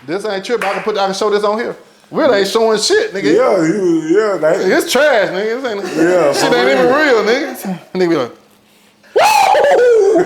This ain't tripping. I can show this on here. Really ain't showing shit, nigga. Yeah. It's trash, nigga. This ain't, Yeah, shit ain't even real, nigga. Nigga be like, woo!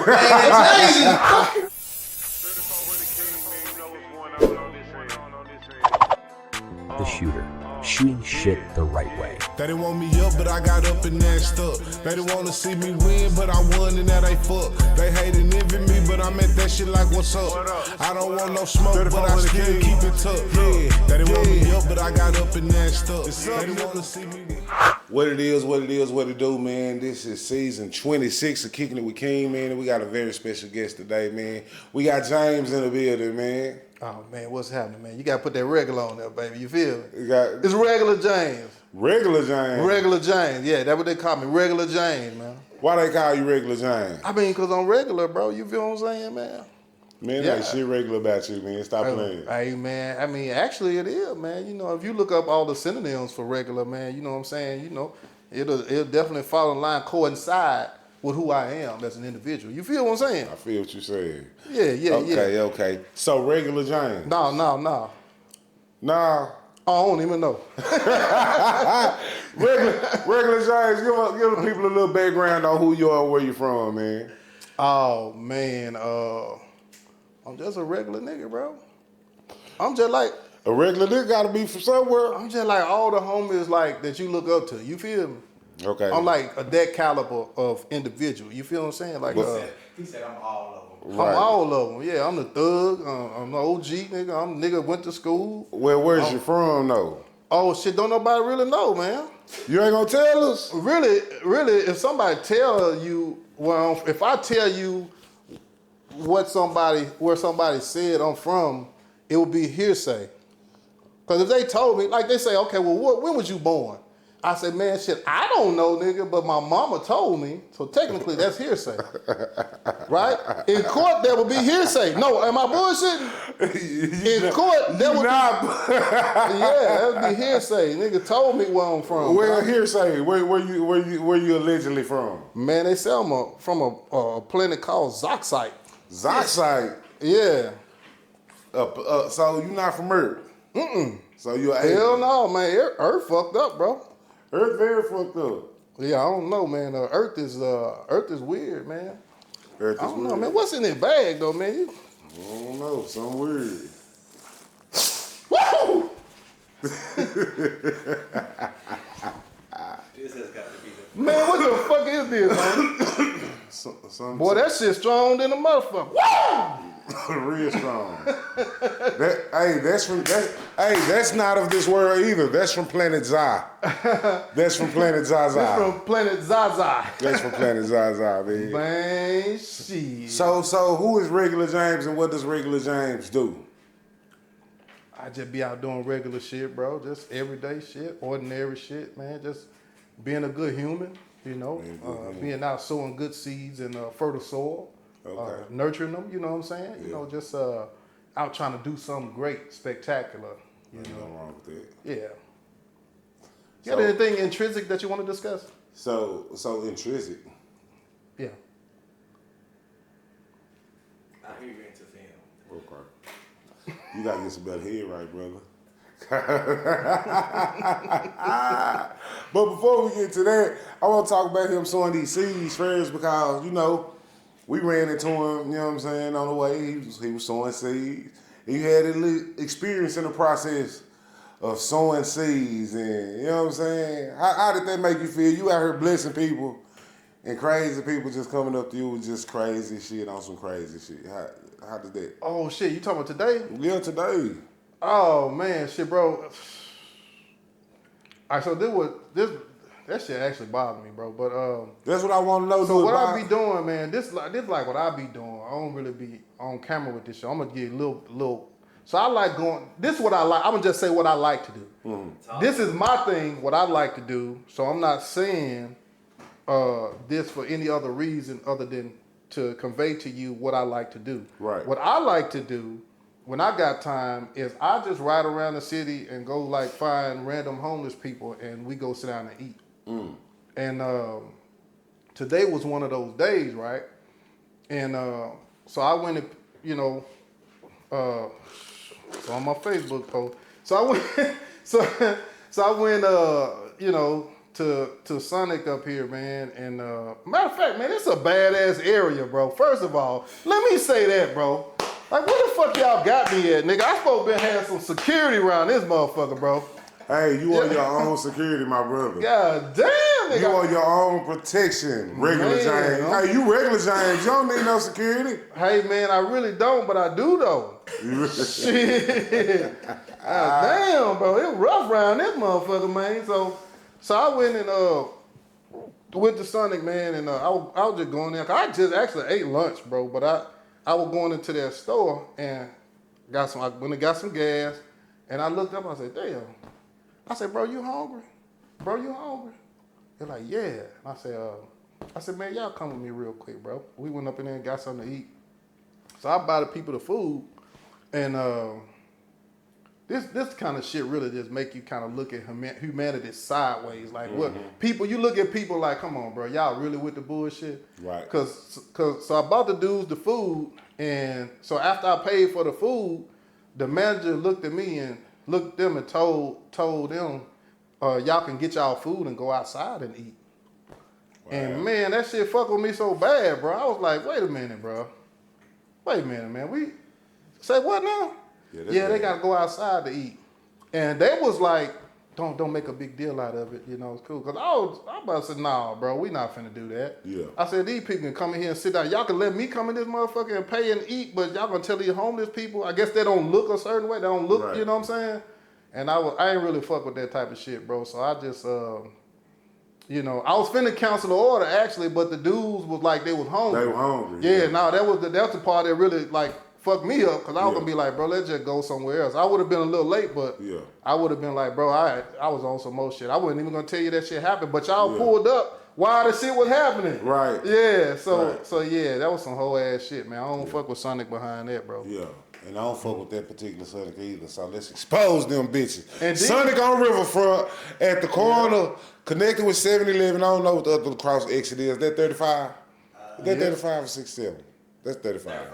The shooter, shooting shit the right way. They didn't want me up, but I got up and nashed up. They didn't want to see me win, but I won and now they fuck. They hate and envy me, but I'm at that shit like, what's up? I don't want no smoke, but I still keep it tucked. Yeah, they didn't want me up, but I got up and nashed up. They didn't want to see me win. What it is, what it do, man. This is season 26 of Kicking It with King, man. And we got a very special guest today, man. We got James in the building, man. oh man, what's happening, man? You gotta put that regular on there, baby. You feel it? We got It's regular James. regular James. Regular James. Yeah, that's what they call me. Regular James, man. Why they call you regular James? I mean, cause I'm regular, bro. You feel what I'm saying, man? Man, Yeah. ain't shit regular about you, man. Stop playing. Hey, man. I mean, actually, it is, man. You know, if you look up all the synonyms for regular, man, you know what I'm saying. You know, it'll definitely fall in line, coincide with who I am as an individual. You feel what I'm saying? I feel what you're saying. Yeah. Okay. So regular James. No. Nah. I don't even know. regular James, give the people a little background on who you are, where you from, man. Oh man, I'm just a regular nigga, bro. I'm just like A regular nigga gotta be from somewhere. I'm just like all the homies like that you look up to. You feel me? Okay. I'm like that caliber of individual. You feel what I'm saying? Like He said I'm all of them. Right. I'm all of them. Yeah, I'm the thug. I'm the OG nigga. I'm nigga went to school. Well, where's you from, though? Oh shit, don't nobody really know, man. You ain't gonna tell us? Really, if somebody tell you, well, if I tell you where somebody said I'm from, it would be hearsay. Because if they told me, like they say, okay, well, when was you born? I said, man, shit, I don't know, nigga, but my mama told me. So technically, that's hearsay, right? In court, that would be hearsay. No, am I bullshitting? In court, that would be, yeah, that would be hearsay. Nigga told me where I'm from. Well, hearsay. Where you allegedly from? Man, they say I'm from a planet called Zoxite. Zoxite. Yeah. So you not from Earth? So you Hell no, man. Earth fucked up, bro. Earth very fucked up. Yeah, I don't know, man. Earth is weird, man. Earth is I don't know, weird. man. What's in that bag, though, man? I don't know. Something weird. Woo! This has got to be the Man, what the fuck is this, man? Boy, that shit strong than a motherfucker. Woo! Real strong. That's not of this world either. That's from Planet Za. That's from Planet Zaza. This from Planet Zaza. That's from Planet Zaza, man. Man, shit. So who is regular James and what does regular James do? I just be out doing regular shit, bro. Just everyday shit, ordinary shit, man. Just being a good human, you know. Being out sowing good seeds in fertile soil. Okay. Nurturing them, you know what I'm saying? You know, just out trying to do something great, spectacular. You Nothing know? wrong with that. Yeah. You got anything intrinsic that you want to discuss? So intrinsic. Yeah. I hear you into film. Okay. You gotta get some better head right, brother. But before we get to that, I want to talk about him sowing these seeds first because, you know, we ran into him, you know what I'm saying, on the way. He was sowing seeds. And you had a little experience in the process of sowing seeds. And, you know what I'm saying? How did that make you feel? You out here blessing people and crazy people just coming up to you with just crazy shit on some crazy shit. How did that? Oh, shit. You talking about today? Yeah, today. Oh, man. Shit, bro. All right, so that shit actually bothered me, bro. But that's what I want to know. so what I be doing, man, this like what I be doing. I don't really be on camera with this shit. I'm gonna give you a little. So I like going. This is what I like. I'm gonna just say what I like to do. Mm-hmm. This is my thing. What I like to do. So I'm not saying this for any other reason other than to convey to you what I like to do. Right. What I like to do when I got time is I just ride around the city and go like find random homeless people and we go sit down and eat. And today was one of those days, right? And so I went and, you know, on my Facebook post. So I went, so I went, you know, to Sonic up here, man. And matter of fact, man, it's a badass area, bro. First of all, let me say that, bro. Like, where the fuck y'all got me at, nigga? I supposed to been having some security around this motherfucker, bro. Hey, you on your own security, my brother. God damn, nigga. You on your own protection, regular Man, James. Hey, you regular James. You don't need no security. Hey, man, I really don't, but I do, though. Shit. God damn, bro. It was rough around this motherfucker, man. So I went and went to Sonic, man, and I was just going there. Cause I just actually ate lunch, bro. But I was going into that store and I went and got some gas, and I looked up. I said, damn. I said, bro, you hungry? Bro, you hungry? They're like, yeah. I said, man, y'all come with me real quick, bro. We went up in there and got something to eat. So I buy the people the food, and this kind of shit really just make you kind of look at humanity sideways. Like, what people, you look at people like, come on, bro, y'all really with the bullshit? Right. So I bought the dudes the food, and so after I paid for the food, the manager looked at me and looked at them and told them, y'all can get y'all food and go outside and eat. Wow. And man, that shit fucked with me so bad, bro. I was like, wait a minute, bro. Wait a minute, man. We say what now? Yeah, they gotta go outside to eat. And they was like, don't make a big deal out of it, you know, it's cool. Cause I about to say, nah, bro, we not finna do that. Yeah. I said, these people can come in here and sit down. Y'all can let me come in this motherfucker and pay and eat, but y'all gonna tell these homeless people, I guess they don't look a certain way. They don't look, you know what I'm saying? And I ain't really fuck with that type of shit, bro. So I just, you know, I was finna cancel the order actually, but the dudes was like, they was hungry. They were hungry. Yeah, no, that's the part that really like fucked me up, because I was gonna be like, bro, let's just go somewhere else. I would have been a little late, but I would have been like, bro, I was on some more shit. I wasn't even gonna tell you that shit happened, but y'all pulled up while the shit was happening. Right. Yeah, so yeah, that was some whole ass shit, man. I don't fuck with Sonic behind that, bro. Yeah. And I don't fuck with that particular Sonic either, so let's expose them bitches. And Sonic on Riverfront at the corner, connected with 7-Eleven. I don't know what the other cross exit is. That 35? Is that 35 or 67? That's 35.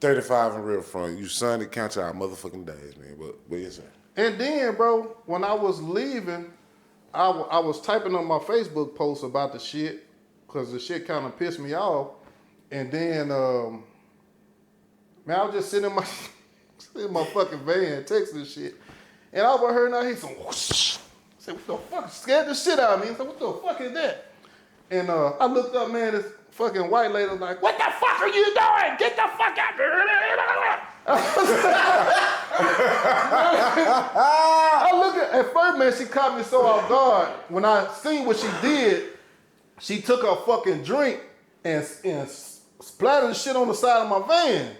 35 on Riverfront. You Sonic, count your motherfucking days, man. But yes, sir. And then, bro, when I was leaving, I was typing on my Facebook post about the shit, because the shit kind of pissed me off. And then, man, I was just sitting in my fucking van texting shit. And I overheard now, he said, whoosh. I said, what the fuck? Scared the shit out of me. I said, what the fuck is that? And I looked up, man, this fucking white lady was like, what the fuck are you doing? Get the fuck out. I look at first, man, she caught me so off guard. When I seen what she did, she took her fucking drink and splattered the shit on the side of my van.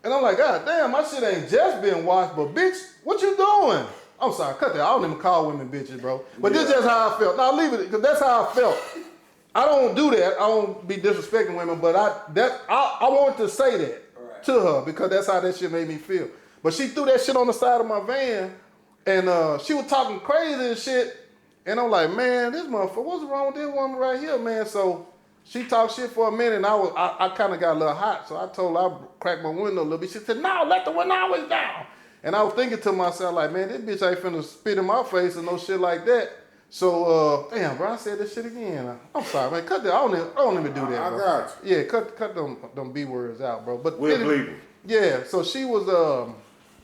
And I'm like, God damn, my shit ain't just been washed, but bitch, what you doing? I'm sorry, cut that. I don't even call women bitches, bro. But this is just how I felt. Now leave it, because that's how I felt. I don't do that. I don't be disrespecting women, but I wanted to say that to her, because that's how that shit made me feel. But she threw that shit on the side of my van, and she was talking crazy and shit. And I'm like, man, this motherfucker, what's wrong with this woman right here, man? So she talked shit for a minute, and I kind of got a little hot. So I told her, I cracked my window a little bit. She said, no, let the window always down. And I was thinking to myself, like, man, this bitch ain't finna spit in my face and no shit like that. So, damn, bro, I said this shit again. I'm sorry, man. Cut that. I don't even do that, bro. I got you. Yeah, cut them B words out, bro. But we're bleeding. Yeah, so she was,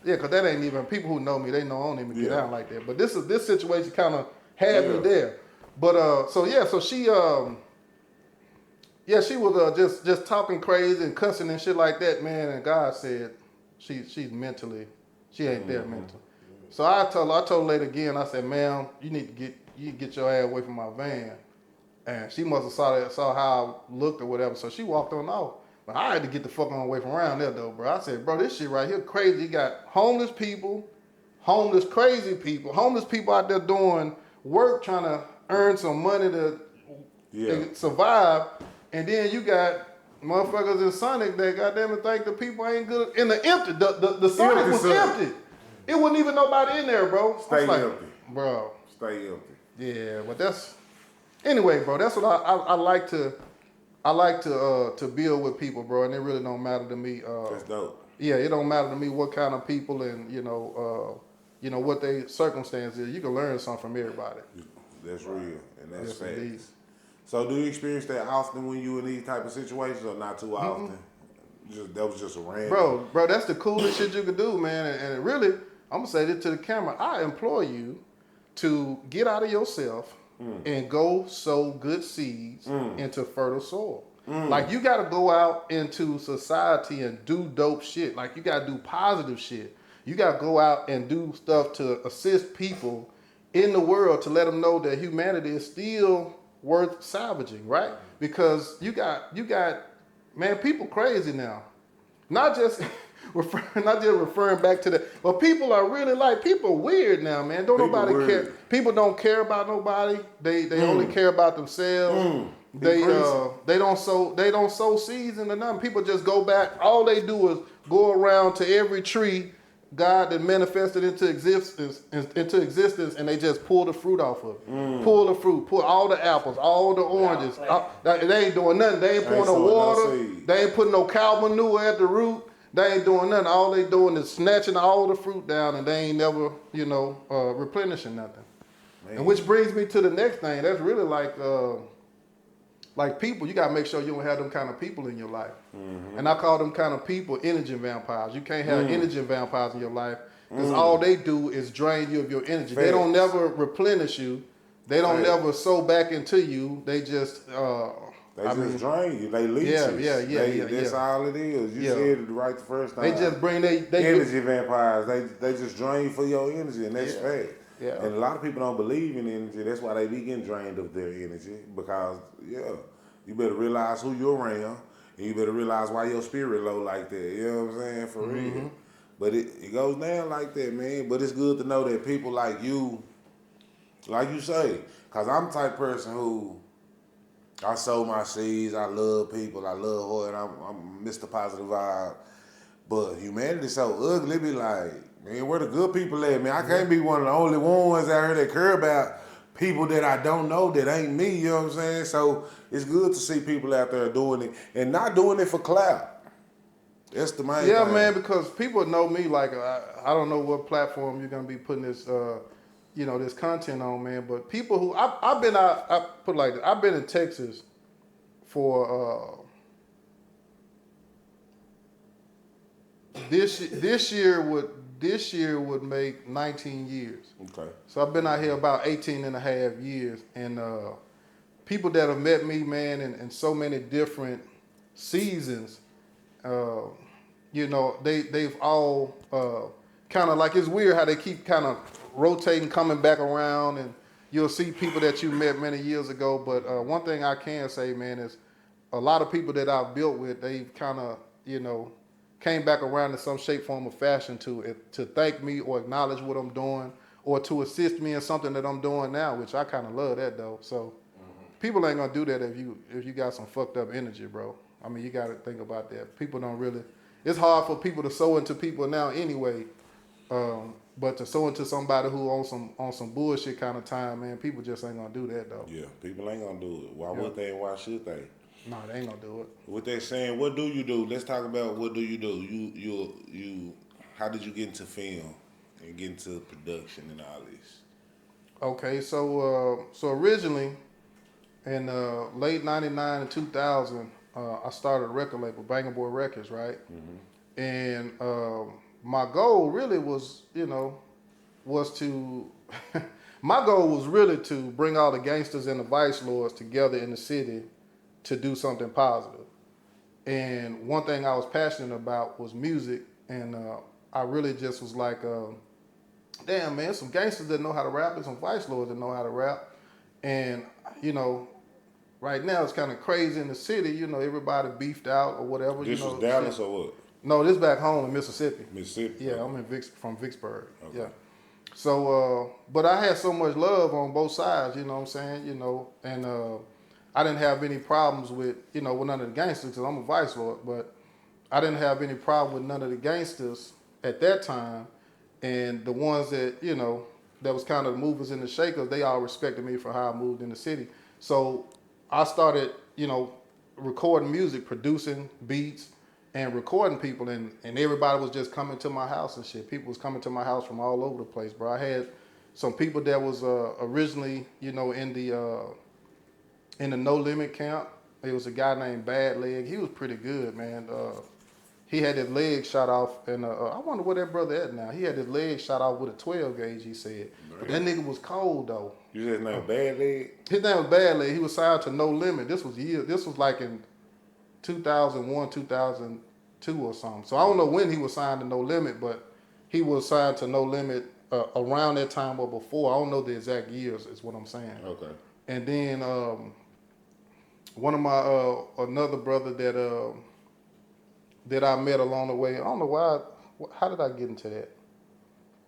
yeah, because that ain't even, people who know me, they know I don't even get out like that. But this situation kind of had me there. But, so she, she was just talking crazy and cussing and shit like that, man. And God said she's mentally, she ain't there mentally. So I told the lady again, I said, ma'am, you need to get your ass away from my van. And she must have saw how I looked or whatever, so she walked on off. But I had to get the fuck on away from around there though, bro. I said, bro, this shit right here crazy. You got homeless people, crazy people, homeless people out there doing work, trying to earn some money to survive. And then you got motherfuckers in Sonic that goddamn it think the people ain't good. In the empty, the Sonic was empty. It wasn't even nobody in there, bro. Stay empty. Bro. Stay empty. Yeah, but anyway, bro, that's what I like to build with people, bro, and it really don't matter to me. That's dope. Yeah, it don't matter to me what kind of people and what their circumstance is. You can learn something from everybody. That's real, and that's Yes, facts. indeed. So, do you experience that often when you in these type of situations, or not too often? That was just a random. Bro, that's the coolest shit you could do, man. And really, I'm gonna say this to the camera. I implore you to get out of yourself and go sow good seeds into fertile soil. Like you gotta go out into society and do dope shit. Like you gotta do positive shit. You gotta go out and do stuff to assist people in the world to let them know that humanity is still worth salvaging, right? Because you got man, people crazy now. Not just referring back to that, but people are really people weird now, man. Don't People nobody weird. care. People don't care about nobody. They only care about themselves. They don't sow seeds into nothing. People just go back. All they do is go around to every tree God that manifested into existence, and they just pull the fruit off of it. Pull the fruit, pull all the apples, all the oranges. They ain't doing nothing. They ain't pouring no water. They ain't putting no cow manure at the root. They ain't doing nothing. All they doing is snatching all the fruit down, and they ain't never, replenishing nothing. Man. And which brings me to the next thing. That's really like people. You gotta make sure you don't have them kind of people in your life. And I call them kind of people energy vampires. You can't have energy vampires in your life because all they do is drain you of your energy. Facts. They don't never replenish you. They don't never sow back into you. They just drain you. They leech you. That's all it is. You said it right the first time. They just bring they energy vampires. They just drain for your energy, and that's fact. Yeah. And a lot of people don't believe in energy. That's why they be getting drained of their energy. Because you better realize who you're around, and you better realize why your spirit low like that. You know what I'm saying? For real. But it goes down like that, man. But it's good to know that people like you say, because I'm the type of person who I sow my seeds. I love people. I love Hood. I'm Mr. Positive Vibe. But humanity's so ugly. It be like, man, where the good people at, man? I can't be one of the only ones out here that care about people that I don't know that ain't me, you know what I'm saying? So it's good to see people out there doing it and not doing it for clout. That's the main thing. Yeah, man, because people know me like, I don't know what platform you're going to be putting this, this content on, man. But people who, I've been out, I put it like this, I've been in Texas for, this year would make 19 years. Okay. So I've been out here about 18 and a half years. And people that have met me, man, in so many different seasons, they've all kind of like, it's weird how they keep kind of rotating, coming back around, and you'll see people that you met many years ago. But one thing I can say, man, is a lot of people that I've built with, they've kind of, came back around in some shape, form, or fashion to thank me or acknowledge what I'm doing or to assist me in something that I'm doing now, which I kind of love that though. So people ain't gonna do that if you got some fucked up energy, bro. I mean, you got to think about that. People don't really. It's hard for people to sow into people now anyway, but to sow into somebody who on some bullshit kind of time, man, people just ain't gonna do that though. Yeah, people ain't gonna do it. Why would they? And why should they? No, they ain't gonna do it. With that saying, what do you do? Let's talk about what do you do. You how did you get into film and get into production and all this? Okay, so originally in late '99 and 2000, I started a record label, Bangin' Boy Records, right? Mm-hmm. And my goal really was, my goal was really to bring all the gangsters and the vice lords together in the city to do something positive. And one thing I was passionate about was music, and I really just was like, damn, man, some gangsters that know how to rap and some vice lords that know how to rap. And, right now it's kind of crazy in the city, everybody beefed out or whatever. This was Dallas or what? No, this back home in Mississippi. Mississippi? Yeah, I'm from Vicksburg. Okay. Yeah. So, but I had so much love on both sides, you know what I'm saying, and I didn't have any problems with, with none of the gangsters, because I'm a vice lord, but I didn't have any problem with none of the gangsters at that time. And the ones that, that was kind of the movers and the shakers, they all respected me for how I moved in the city. So I started, recording music, producing beats, and recording people, and everybody was just coming to my house and shit. People was coming to my house from all over the place, bro. I had some people that was originally, you know, in the No Limit camp. It was a guy named Bad Leg. He was pretty good, man. He had his leg shot off, and I wonder where that brother at now. He had his leg shot off with a 12 gauge. He said, but that nigga was cold though. You said his name was Bad Leg? His name was Bad Leg. He was signed to No Limit. This was like in 2001, 2002 or something. So I don't know when he was signed to No Limit, but he was signed to No Limit around that time or before. I don't know the exact years, is what I'm saying. Okay. And then one of my another brother that I met along the way. I don't know why. How did I get into that?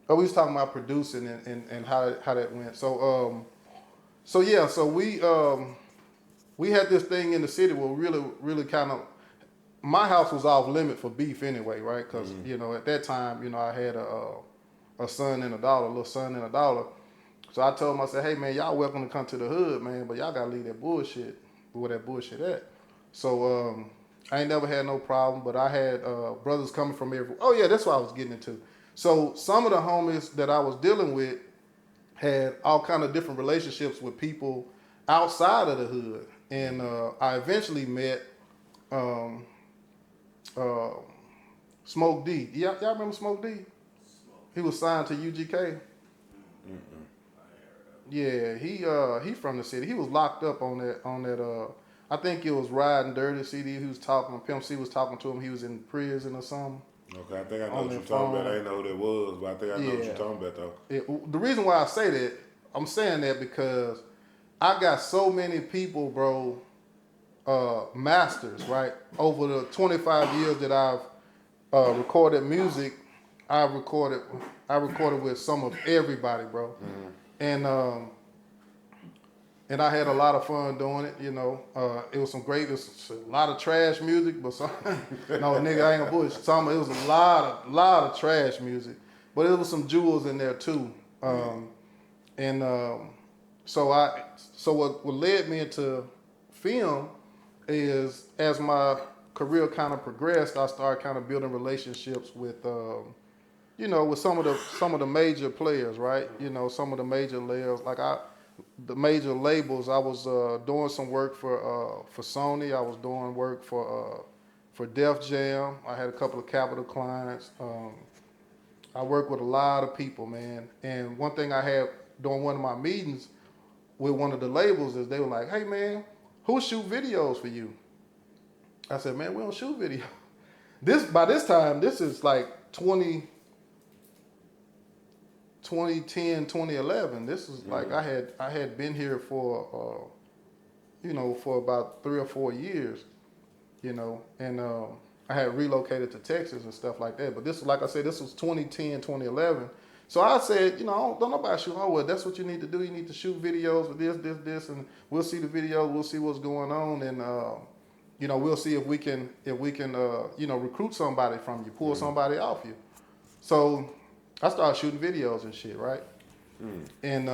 Oh, we was talking about producing and how that went. So yeah. So we had this thing in the city where really kind of, my house was off limit for beef anyway, right? Because you know, at that time, you know, I had a son and a daughter, a little son and a daughter. So I told him, I said, hey man, y'all welcome to come to the hood, man, but y'all gotta leave that bullshit where that bullshit at. So I ain't never had no problem, but I had brothers coming from everywhere. Oh yeah, that's what I was getting into. So some of the homies that I was dealing with had all kind of different relationships with people outside of the hood. And I eventually met Smoke D. Y'all remember Smoke D? He was signed to UGK. Yeah, he from the city. He was locked up on that I think it was Riding Dirty CD. He was talking, Pimp C was talking to him. He was in prison or something. Okay, I think I know what you're talking about. I didn't know who that was, but I think I know what you're talking about though. The reason why I say that, I'm saying that because I got so many people, bro, masters, right? Over the 25 years that I've recorded music, I recorded with some of everybody, bro. And I had a lot of fun doing it, you know. It was it was a lot of trash music, but some, no, nigga, I ain't gonna bullshit. It was a lot of trash music, but there was some jewels in there too. So what led me into film is, as my career kind of progressed, I started kind of building relationships with, you know, with some of the major players, right? You know, some of the major layers, the major labels. I was doing some work for Sony. I was doing work for Def Jam. I had a couple of Capitol clients. I worked with a lot of people, man. And one thing I had during one of my meetings with one of the labels is they were like, hey man, who shoot videos for you? I said, man, we don't shoot video. By this time, this is like 2010, 2011. This is like I had been here for you know, for about 3 or 4 years, you know, and I had relocated to Texas and stuff like that. But this, like I said, this was 2010, 2011. So I said, you know, don't nobody shoot. Oh, well, that's what you need to do. You need to shoot videos with this, and we'll see the video. We'll see what's going on, and you know, we'll see if we can you know, recruit somebody from you, pull somebody off you. So I started shooting videos and shit, right? And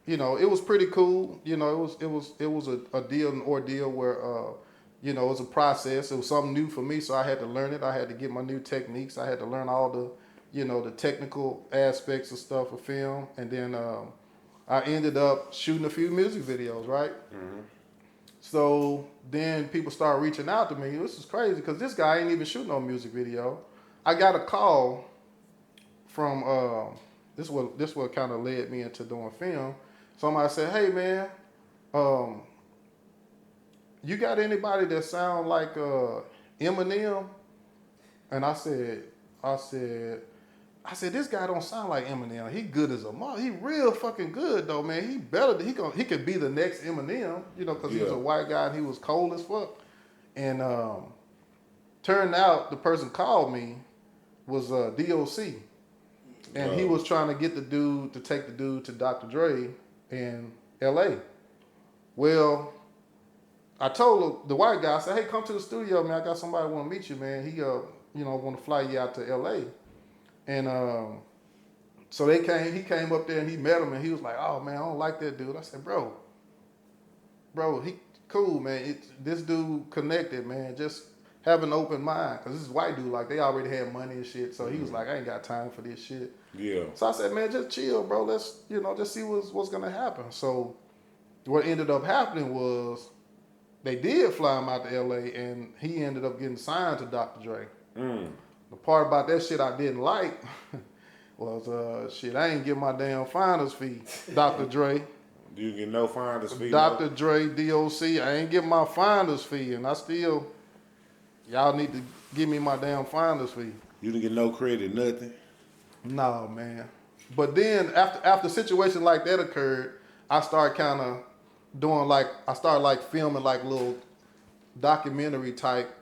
you know, it was pretty cool. You know, it was a deal, an ordeal where you know, it was a process. It was something new for me, so I had to learn it. I had to get my new techniques. I had to learn all the, you know, the technical aspects of stuff of film, and then I ended up shooting a few music videos, right? So then people started reaching out to me. This is crazy because this guy ain't even shooting no music video. I got a call from this what kind of led me into doing film. Somebody said, "Hey man, you got anybody that sound like Eminem?" And I said, this guy don't sound like Eminem. He good as a mother. He real fucking good though, man. He better. He could be the next Eminem, you know, because he was a white guy and he was cold as fuck. And turned out the person called me was DOC, and he was trying to get the dude to take the dude to Dr. Dre in L.A. Well, I told the white guy, I said, "Hey, come to the studio, man. I got somebody want to meet you, man. He you know, want to fly you out to L.A." And so he came up there and he met him, and he was like, "Oh man, I don't like that dude." I said, bro, he cool, man. This dude connected, man. Just have an open mind, because this is white dude, like they already had money and shit. So he was like, I ain't got time for this shit. Yeah. So I said, man, just chill, bro. Let's, just see what's gonna happen. So what ended up happening was they did fly him out to LA, and he ended up getting signed to Dr. Dre. The part about that shit I didn't like was shit, I ain't get my damn finder's fee, Dr. Dre. You get no finder's fee. Dr. Dre, DOC, I ain't get my finder's fee, and I still, y'all need to give me my damn finder's fee. You didn't get no credit, nothing. No, man. But then after a situation like that occurred, I started kind of doing I started filming little documentary type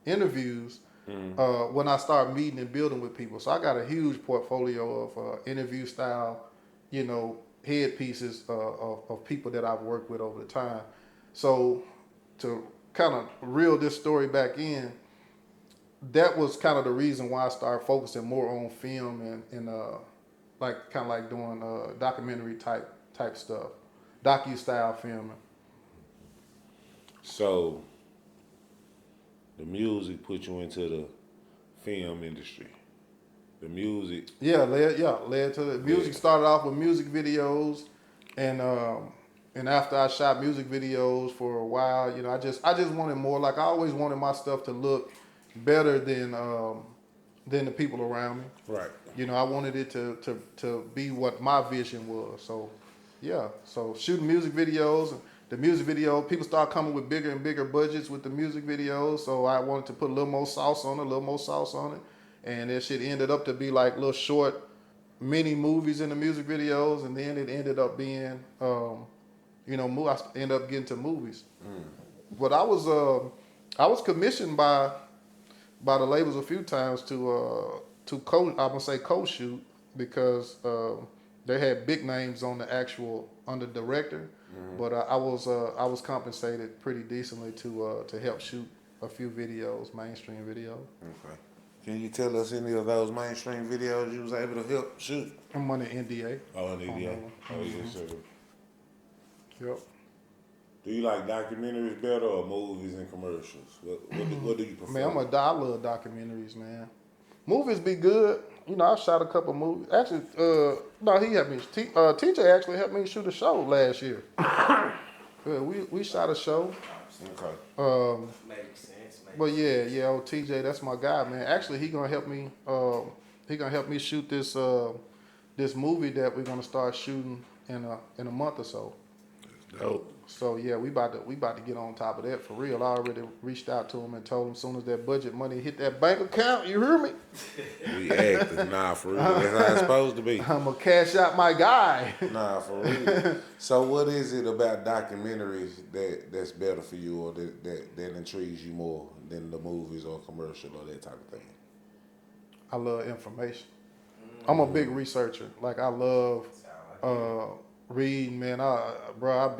interviews when I started meeting and building with people. So I got a huge portfolio of interview style, headpieces of people that I've worked with over the time. So to kind of reel this story back in, that was kind of the reason why I started focusing more on film and doing documentary type stuff, docu-style filming. So the music put you into the film industry. The music. Yeah, led to the music. Started off with music videos, and after I shot music videos for a while, I just wanted more. I always wanted my stuff to look better than the people around me. Right. I wanted it to be what my vision was. So, yeah. So shooting music videos, the music video, people start coming with bigger and bigger budgets with the music videos. So I wanted to put a little more sauce on it, and that shit ended up to be little short mini movies in the music videos, and then it ended up being, I ended up getting to movies. But I was commissioned by the labels a few times to co-shoot, because they had big names on the director, but I was compensated pretty decently to help shoot a few videos, mainstream videos. Okay. Can you tell us any of those mainstream videos you was able to help shoot? I'm on the NDA. Oh, NDA. Oh, yes, sir. Yep. Do you like documentaries better or movies and commercials? What do you prefer? Man, I love documentaries, man. Movies be good. I shot a couple movies. Actually, no, he helped me. TJ actually helped me shoot a show last year. We shot a show. Okay. Makes sense. But yeah, old TJ, that's my guy, man. Actually, he gonna help me. He gonna help me shoot this movie that we're gonna start shooting in a month or so. Dope. So yeah, we about to get on top of that for real. I already reached out to him and told him as soon as that budget money hit that bank account, you hear me? We acting. Nah, for real. That's how it's supposed to be. I'm gonna cash out my guy. Nah, for real. So what is it about documentaries that's better for you, or that intrigues you more than the movies or commercial or that type of thing? I love information. I'm a big researcher. I love reading, man. Bro,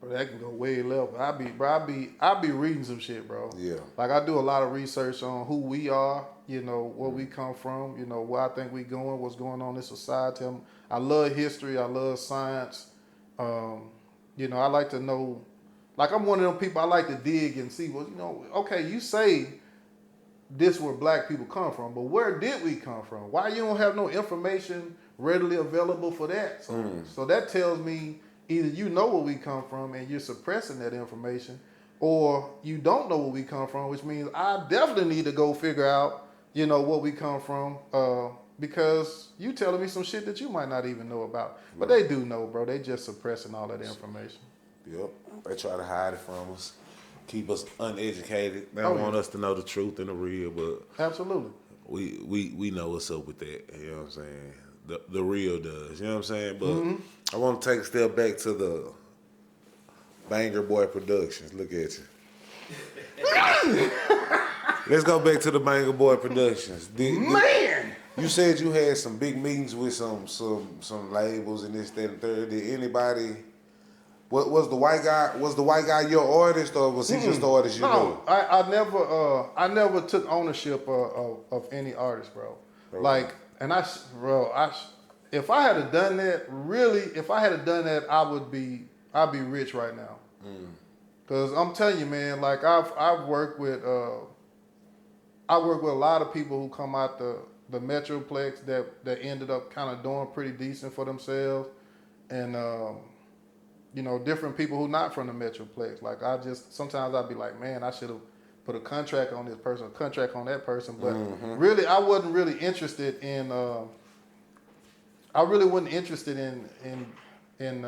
that can go way left. I be reading some shit, bro. Yeah. I do a lot of research on who we are, where we come from, where I think we going, what's going on in society. I love history. I love science. I like to know. I'm one of them people. I like to dig and see. Okay, you say this where black people come from, but where did we come from? Why you don't have no information readily available for that? So that tells me either you know where we come from and you're suppressing that information, or you don't know where we come from, which means I definitely need to go figure out, where we come from, because you telling me some shit that you might not even know about. But they do know, bro. They just suppressing all that information. Yep. They try to hide it from us, keep us uneducated. They don't want us to know the truth and the real, but absolutely, we know what's up with that. You know what I'm saying? The real does. You know what I'm saying? But I want to take a step back to the Banger Boy Productions. Look at you. Let's go back to the Banger Boy Productions. Man! You said you had some big meetings with some labels and this, that, and third. Did anybody? What was the white guy? Was the white guy your artist, or was he just the artist you knew? I never took ownership of any artist, bro. Okay. If I had done that, I'd be rich right now. Cause I'm telling you, man, like I've worked with I work with a lot of people who come out the Metroplex that ended up kind of doing pretty decent for themselves, and you know, different people who not from the Metroplex. Like sometimes I'd be like, man, I should have put a contract on this person, a contract on that person, but really I wasn't really interested in. I really wasn't interested in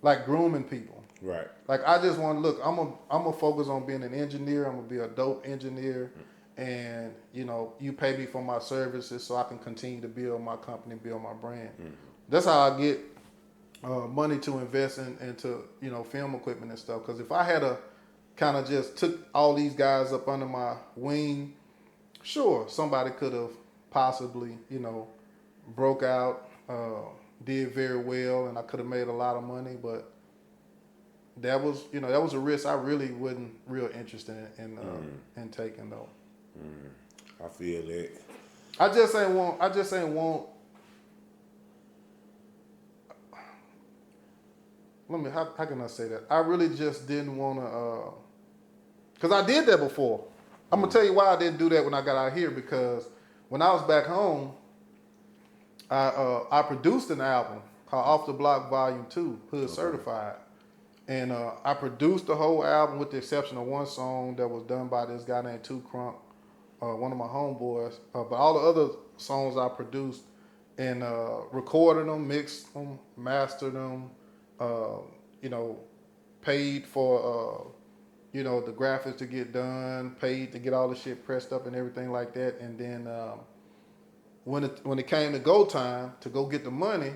like grooming people. Right. Like I just want to look. I'm gonna focus on being an engineer. I'm gonna be a dope engineer, and you know, you pay me for my services so I can continue to build my company, build my brand. That's how I get money to invest into you know film equipment and stuff. Because if I had a kind of just took all these guys up under my wing, sure, somebody could have possibly you know broke out, did very well, and I could have made a lot of money, but. That was a risk I really wasn't real interested in taking though. I feel that. I just ain't want. How can I say that? I really just didn't want to, cause I did that before. I'm gonna tell you why I didn't do that when I got out here, because when I was back home, I produced an album called Off the Block Volume 2, Hood Certified. And I produced the whole album with the exception of one song that was done by this guy named Two Crunk, one of my homeboys. But all the other songs I produced and recorded them, mixed them, mastered them, you know, paid for, you know, the graphics to get done, paid to get all the shit pressed up and everything like that. And then when it came to go time to go get the money,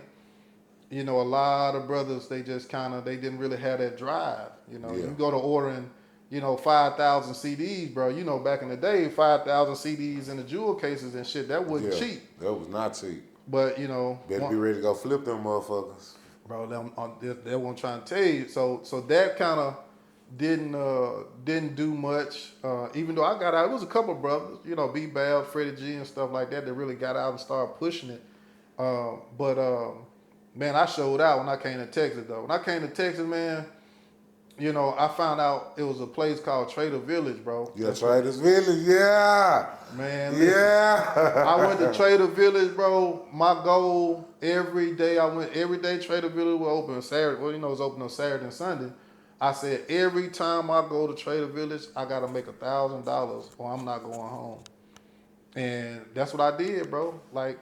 you know, a lot of brothers, they just they didn't really have that drive. You know, you go to ordering, you know, 5,000 CDs, bro. You know, back in the day, 5,000 CDs in the jewel cases and shit, that wasn't cheap. That was not cheap. But, you know. Better be ready to go flip them motherfuckers. Bro, they won't try to tell you. So that kind of didn't do much. Even though I got out, it was a couple of brothers, you know, B Bell, Freddie G and stuff like that really got out and started pushing it. Man, I showed out when I came to Texas, though. When I came to Texas, man, you know, I found out it was a place called Trader Village, bro. Yeah, Trader Village, yeah. Man, listen, I went to Trader Village, bro. My goal every day Trader Village was open Saturday. Well, you know, it's open on Saturday and Sunday. I said, every time I go to Trader Village, I got to make $1,000 or I'm not going home. And that's what I did, bro. Like,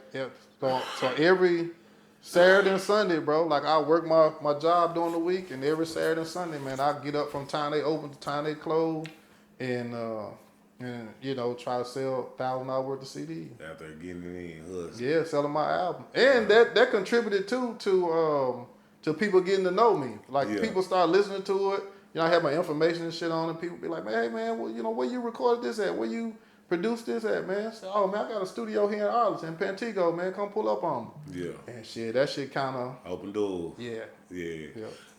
so every Saturday and Sunday, bro. Like I work my job during the week, and every Saturday and Sunday, man, I get up from time they open to time they close, and you know try to sell $1,000 worth of CDs. Out there getting it in, hustling. Yeah, selling my album, and that contributed to people getting to know me. Like people start listening to it. You know, I have my information and shit on it. People be like, man, hey man, well, you know, where you recorded this at? Where you produced this at, man? So, oh man, I got a studio here in Arlington, Pantego, man. Come pull up on me. Yeah. And shit, that shit kind of open doors. Yeah.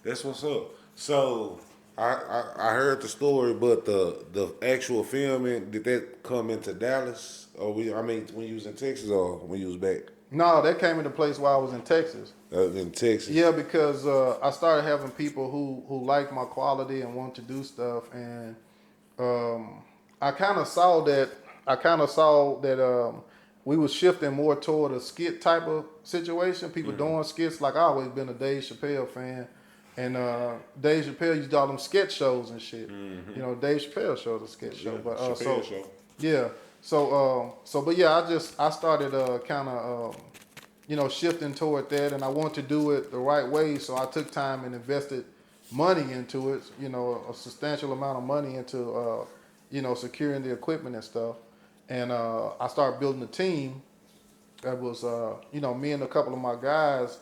That's what's up. So I heard the story, but the actual filming, did that come into Dallas, or when you was in Texas, or when you was back? No, that came into place while I was in Texas. In Texas. Yeah, because I started having people who liked my quality and wanted to do stuff, and I kind of saw that we was shifting more toward a skit type of situation. People doing skits. Like I always been a Dave Chappelle fan, and Dave Chappelle used to do all them sketch shows and shit. You know, Dave Chappelle show's a sketch show, but show. Yeah. But yeah, I started kind of you know shifting toward that, and I wanted to do it the right way. So I took time and invested money into it. You know, a substantial amount of money into you know securing the equipment and stuff. And I started building a team that was, you know, me and a couple of my guys,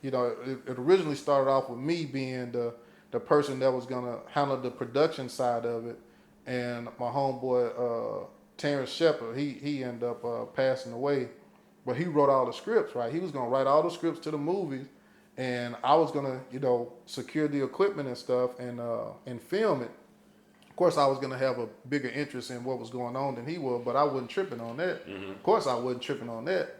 you know, it originally started off with me being the person that was going to handle the production side of it. And my homeboy, Terrence Shepard, he ended up passing away. But he wrote all the scripts, right? He was going to write all the scripts to the movies. And I was going to, you know, secure the equipment and stuff and film it. Of course, I was going to have a bigger interest in what was going on than he was, but I wasn't tripping on that. Of course, I wasn't tripping on that.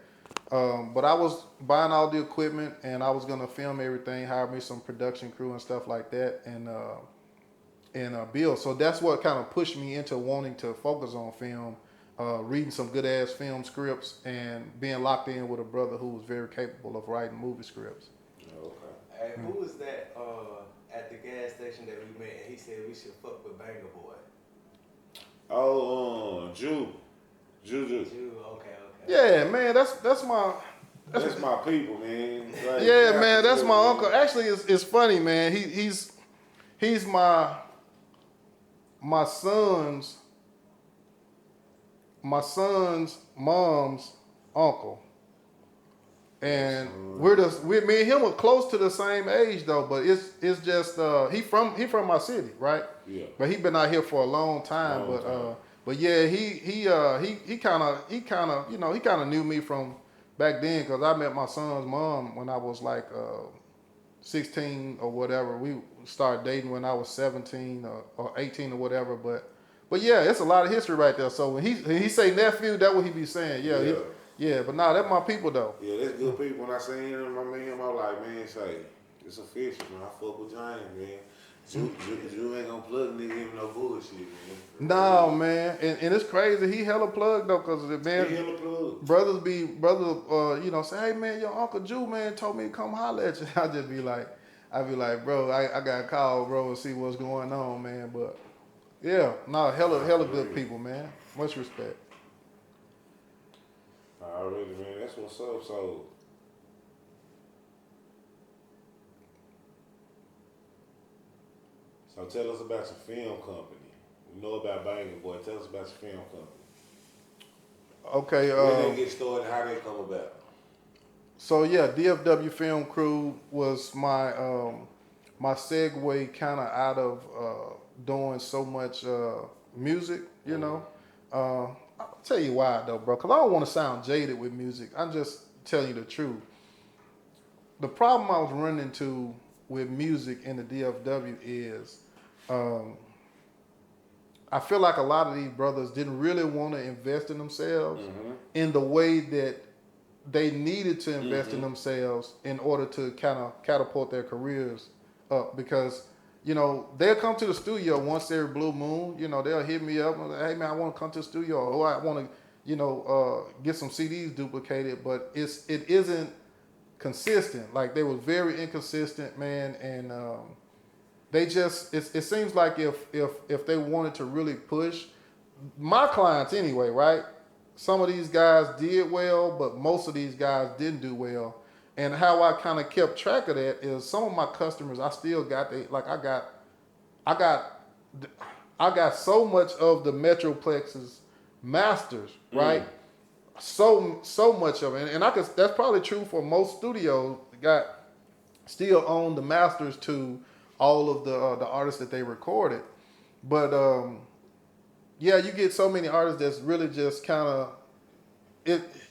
But I was buying all the equipment and I was gonna film everything, hire me some production crew and stuff like that, and build. So that's what kind of pushed me into wanting to focus on film, reading some good ass film scripts, and being locked in with a brother who was very capable of writing movie scripts. Okay. Hey, who was that at the gas station that we met? And he said we should fuck with Banger Boy. Oh, Juju. Dude, okay. Yeah, man, that's my. That's my people, man. Like, Yeah, man, that's my uncle. Actually, it's funny, man. He's my son's mom's uncle, and me and him are close to the same age though. But it's just he from my city, right? Yeah. But he been out here for a long time. But yeah, he kind of he kind of knew me from back then because I met my son's mom when I was like 16 or whatever. We started dating when I was 17 or 18 or whatever. But yeah, it's a lot of history right there. So when he say nephew, that's what he be saying. Yeah. But nah, that's my people though. Yeah, that's good people. When I seen him, I mean him, I'm like, man, say, it's official, man. I fuck with James, man. You ain't gonna plug nigga him no bullshit, man. No, man, and it's crazy. He hella plugged though, cause the man, He hella plug. brothers, say, hey man, your Uncle Jew man told me to come holler at you. I be like, bro, I got to call, bro, and see what's going on, man. But yeah, no, hella good people, man. Much respect. Already, man. That's what's up. So tell us about your film company. We know about Banging Boy. Tell us about your film company. Okay. When they get started, how they come about? So yeah, DFW Film Crew was my my segue kind of out of doing so much music, you know. I'll tell you why though, bro, because I don't want to sound jaded with music. I'm just telling you the truth. The problem I was running into with music in the DFW is I feel like a lot of these brothers didn't really want to invest in themselves in the way that they needed to invest in themselves in order to kind of catapult their careers up, because you know they'll come to the studio once every blue moon. You know, they'll hit me up and say, hey man, I want to come to the studio, or I want to get some CDs duplicated, but it isn't consistent. Like they were very inconsistent, man, and they just it seems like if they wanted to really push my clients anyway, right? Some of these guys did well, but most of these guys didn't do well. And how I kind of kept track of that is some of my customers, I still got I got so much of the Metroplex's masters, right? So much of it, and that's probably true for most studios. Still own the masters to all of the artists that they recorded, but yeah, you get so many artists that's really just kind of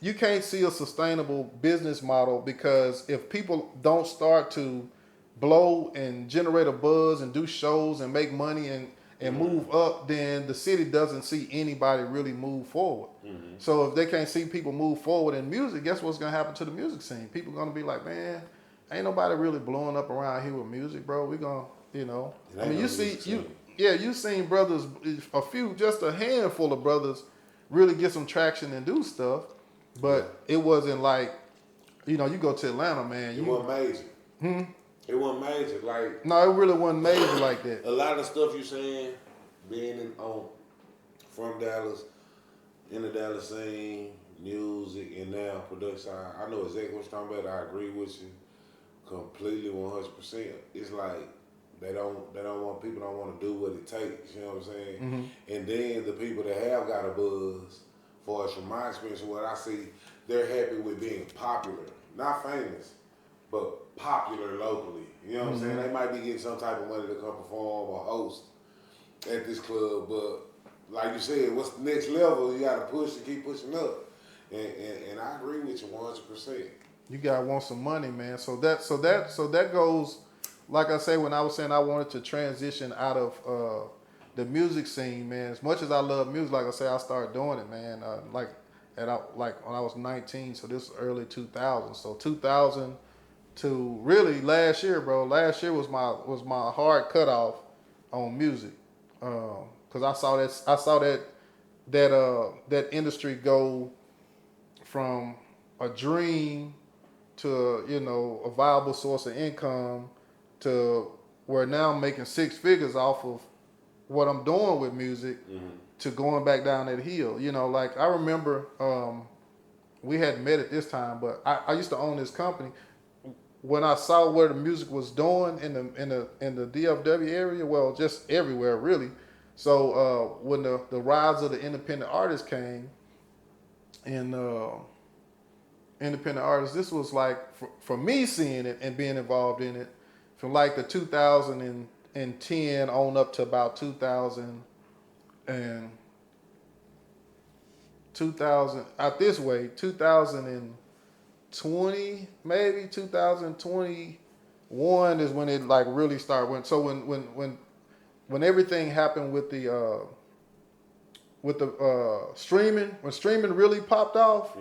you can't see a sustainable business model, because if people don't start to blow and generate a buzz and do shows and make money and move up, then the city doesn't see anybody really move forward. So if they can't see people move forward in music, guess what's gonna happen to the music scene? People gonna be like, man, ain't nobody really blowing up around here with music, bro. We gonna, I mean, you seen brothers, just a handful of brothers really get some traction and do stuff, but it wasn't like, you go to Atlanta, man. It wasn't major. It wasn't major. Like, no, it really wasn't major like that. A lot of stuff you saying, being from Dallas, in the Dallas scene, music, and now production, I know exactly what you're talking about. I agree with you completely, 100%. It's like they don't want, people don't want to do what it takes. You know what I'm saying? And then the people that have got a buzz, for us from my experience, what I see, they're happy with being popular, not famous, but popular locally. You know what I'm saying? They might be getting some type of money to come perform or host at this club, but like you said, what's the next level? You got to push and keep pushing up. And I agree with you 100%. You gotta want some money, man. So that goes, like I say, when I was saying I wanted to transition out of the music scene, man. As much as I love music, like I say, I started doing it, man. Like like when I was 19. So this was early 2000. So 2000 to really last year, bro. Last year was my hard cutoff on music, because I saw that industry go from a dream to a viable source of income to where now I'm making 6 figures off of what I'm doing with music to going back down that hill. Like I remember we hadn't met at this time, but I used to own this company. When I saw where the music was doing in the DFW area, well, just everywhere really. So when the rise of the independent artists came, and independent artists, this was like for me seeing it and being involved in it from like the 2010 on up to about 2000 out this way 2020 maybe 2021 is when it like really started. So when everything happened with the streaming, when streaming really popped off,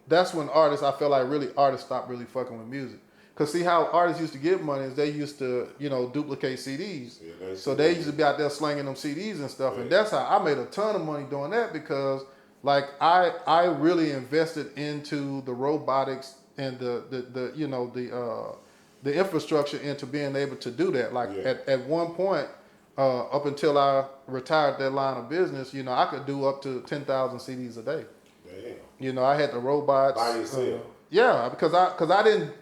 that's when artists, I feel like artists stopped really fucking with music. Cause see how artists used to get money is they used to, duplicate CDs. Yeah, so they used to be out there slinging them CDs and stuff. Right. And that's how I made a ton of money doing that, because like I really invested into the robotics and the infrastructure into being able to do that. Like at one point, up until I retired that line of business, I could do up to 10,000 CDs a day. Damn. I had the robots. By yourself? Yeah, because I didn't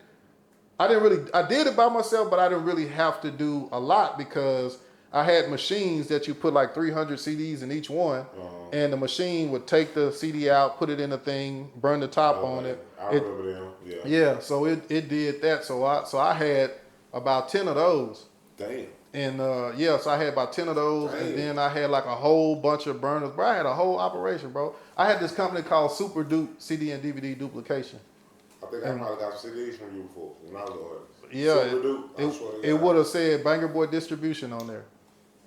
really, I did it by myself, but I didn't really have to do a lot because I had machines that you put like 300 CDs in each one, and the machine would take the CD out, put it in a thing, burn the top on it. I remember them. Yeah. Yeah, so it did that. So I had about 10 of those. Damn. And so I had about 10 of those. Damn. And then I had like a whole bunch of burners. Bro, I had a whole operation, bro. I had this company called Super Dupe CD and DVD Duplication. I think I probably got some CDs from you before when I was an artist. Yeah, it would have said Banger Boy Distribution on there.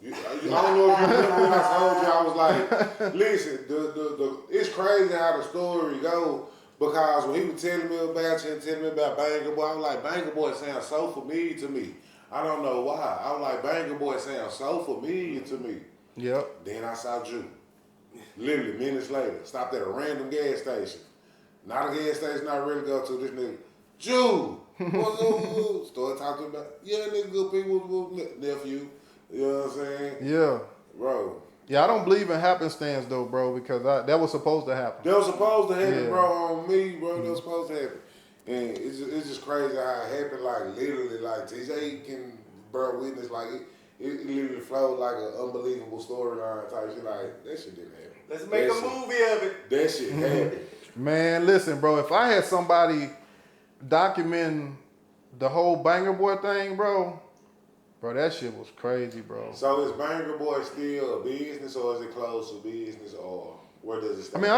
I don't know if you remember when I told you, I was like, listen, it's crazy how the story goes, because when he was telling me about you and telling me about Banger Boy, I was like, Banger Boy sounds so familiar to me. I don't know why. I was like, Banger Boy sounds so familiar to me. Yep. Then I saw Jew. Literally minutes later, stopped at a random gas station. Not a gas station I really go to. This nigga, Jew, what's up? Started talking about, nigga, good people, nephew. You know what I'm saying? Yeah. Bro. Yeah, I don't believe in happenstance though, bro, because that was supposed to happen. That was supposed to happen, bro, on me, bro. That was supposed to happen. And it's just crazy how it happened, like literally, like TJ can, bro, witness, like it literally flowed like an unbelievable storyline type shit. Like, that shit didn't happen. Let's make a movie of it. That shit happened. Man, listen, bro, if I had somebody documenting the whole Banger Boy thing, bro, that shit was crazy, bro. So is Banger Boy still a business, or is it close to business, or where does it stand? I mean,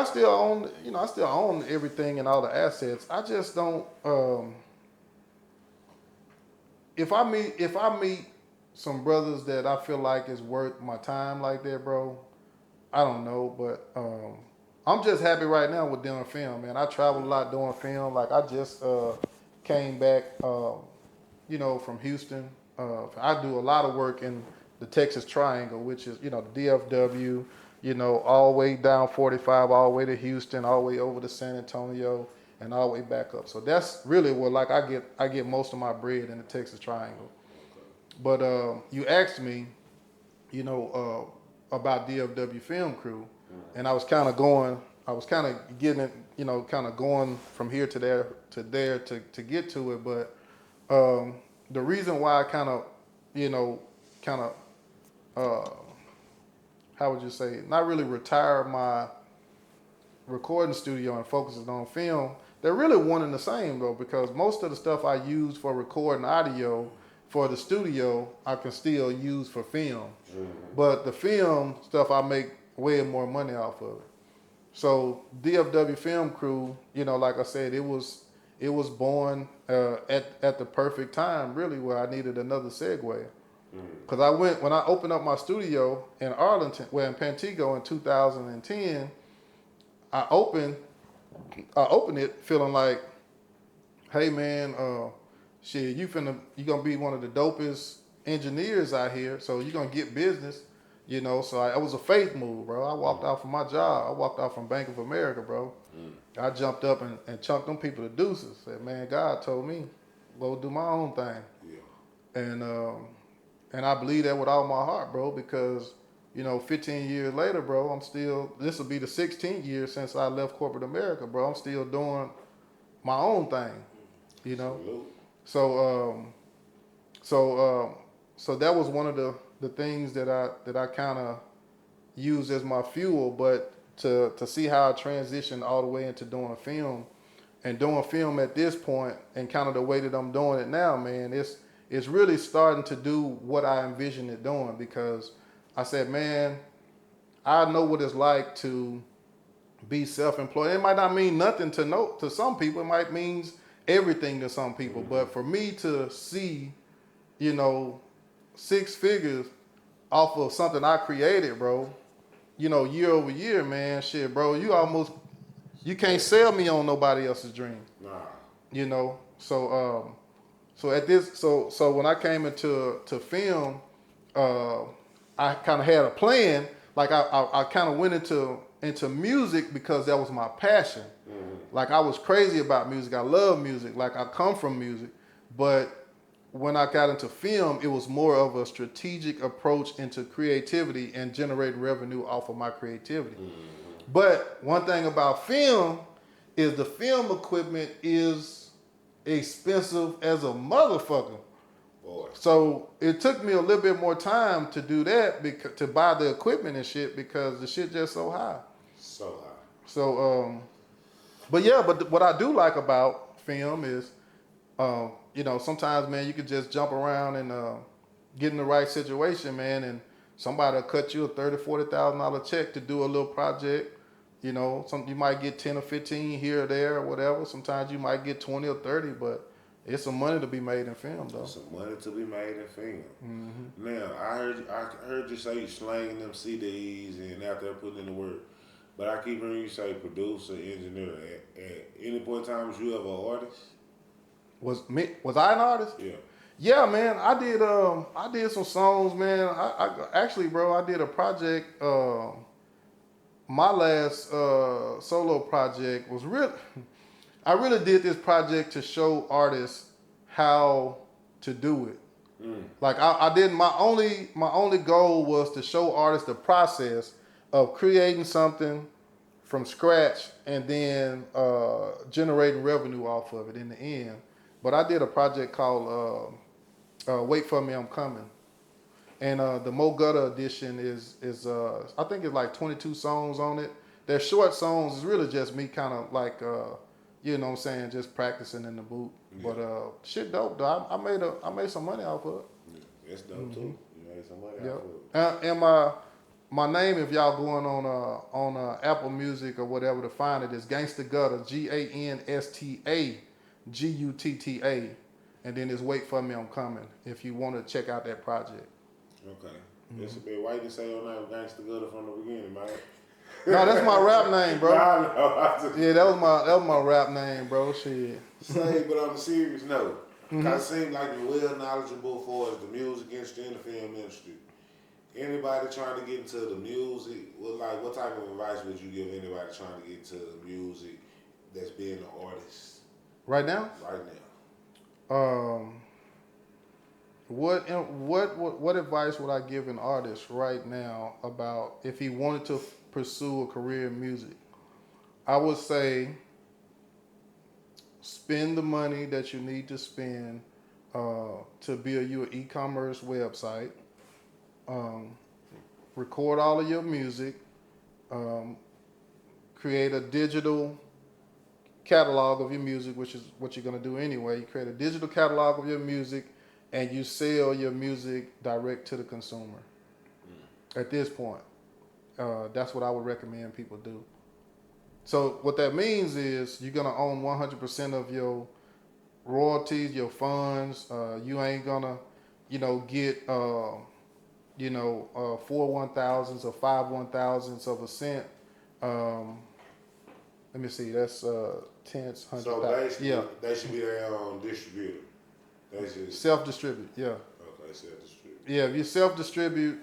I still own everything and all the assets. I just don't. If I meet some brothers that I feel like is worth my time like that, bro, I don't know, but I'm just happy right now with doing film, man. I travel a lot doing film. Like I just came back, from Houston. I do a lot of work in the Texas Triangle, which is, the DFW, all the way down 45, all the way to Houston, all the way over to San Antonio, and all the way back up. So that's really where like I get most of my bread in the Texas Triangle. But you asked me, about DFW Film Crew, and I was kind of getting it, kind of going from here to there to get to it. But the reason why I how would you say, not really retire my recording studio and focusing on film, they're really one and the same though, because most of the stuff I use for recording audio for the studio, I can still use for film. Mm-hmm. But the film stuff, I make way more money off of it. So DFW Film Crew, like I said, it was born at the perfect time, really, where I needed another segue. Because when I opened up my studio in Arlington, in Pantego in 2010, I opened it feeling like, hey man, shit, you gonna be one of the dopest engineers out here, so you gonna get business, you know. So it was a faith move, bro. I walked out from my job. I walked out from Bank of America, bro. I jumped up and chunked them people to deuces. Said, man, God told me, go do my own thing. Yeah. And I believe that with all my heart, bro, because, you know, 15 years later, bro, this will be the 16th year since I left corporate America, bro. I'm still doing my own thing, you know. Salute. So that was one of the things that I kind of used as my fuel, but to see how I transitioned all the way into doing film, and doing film at this point, and kind of the way that I'm doing it now, man, it's really starting to do what I envisioned it doing, because I said, man, I know what it's like to be self-employed. It might not mean nothing to some people. It might mean everything to some people. But for me to see, you know, 6 figures off of something I created, bro, you know, year over year, man, shit, bro, you can't sell me on nobody else's dream. Nah. You know, so when I came into film, I kind of had a plan. Like I kind of went into music because that was my passion. Like I was crazy about music. I love music. Like I come from music, but when I got into film, it was more of a strategic approach into creativity and generating revenue off of my creativity. But one thing about film is the film equipment is expensive as a motherfucker. Boy. So it took me a little bit more time to do that, to buy the equipment and shit, because the shit just so high. So high. So, but what I do like about film is, you know, sometimes, man, you could just jump around and get in the right situation, man, and somebody will cut you a $30,000, $40,000 check to do a little project. You know, you might get 10 or 15 here or there or whatever. Sometimes you might get 20 or 30, but it's some money to be made in film, though. Some money to be made in film. Now, I heard you say you slanging them CDs and out there putting in the work, but I keep hearing you say producer, engineer. At any point in time, was you ever an artist? Was I an artist? Yeah. Yeah, man. I did some songs, man. I actually, bro, I did a project. My last solo project was I really did this project to show artists how to do it. Like I didn't. My only goal was to show artists the process of creating something from scratch and then generating revenue off of it in the end. But I did a project called "Wait for Me, I'm Coming," and the Mo Gutter edition is I think it's like 22 songs on it. They're short songs. It's really just me kind of like you know what I'm saying, just practicing in the booth. Yeah. But shit dope though. I made some money off of it. Yeah, that's dope too. You made some money Yep. off of it. And my name, if y'all going on Apple Music or whatever to find it, is Gangsta Gutter, GANSTA GUTTA, and then it's Wait for Me, I'm Coming. If you want to check out that project. Okay. It's a bit white to say your name Gangsta Gutter from the beginning, man. No, that's my rap name, bro. No, Yeah, that was my rap name, bro. Shit. Say, but on a serious note, it seems like you're well knowledgeable as far as the music industry and the film industry. Anybody trying to get into the music, what type of advice would you give anybody trying to get into the music that's being an artist Right now? right now? What advice would I give an artist right now about if he wanted to pursue a career in music? I would say spend the money that you need to spend to build you an e-commerce website. Record all of your music. Create a digital catalog of your music, which is what you're going to do anyway. You create a digital catalog of your music and you sell your music direct to the consumer. At this point, that's what I would recommend people do. So what that means is you're going to own 100% of your royalties, your funds. You ain't going to, get, 4 1,000ths or 5 1,000ths of a cent Let me see. That's tenths, hundred. So basically, Yeah, they should be their own distributor. That's just self-distribute. Yeah. okay. Self-distribute. Yeah, if you self-distribute,